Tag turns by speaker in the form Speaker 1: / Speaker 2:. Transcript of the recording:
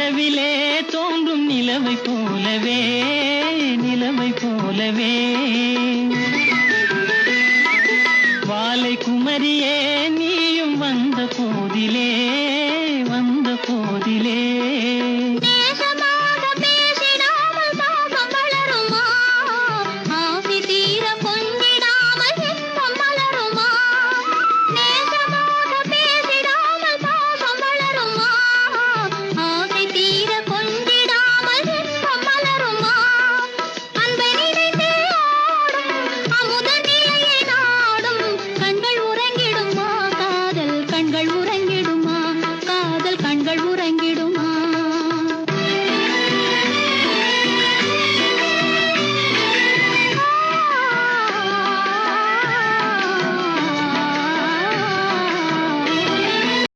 Speaker 1: இரவிலே தோன்றும் நிலவை போலவே நிலவை போலவே வாலை குமரியே நீயும் வந்த போதிலே வந்த போதிலே
Speaker 2: கண்கள் உறங்கிடுமா காதல் கண்கள் உறங்கி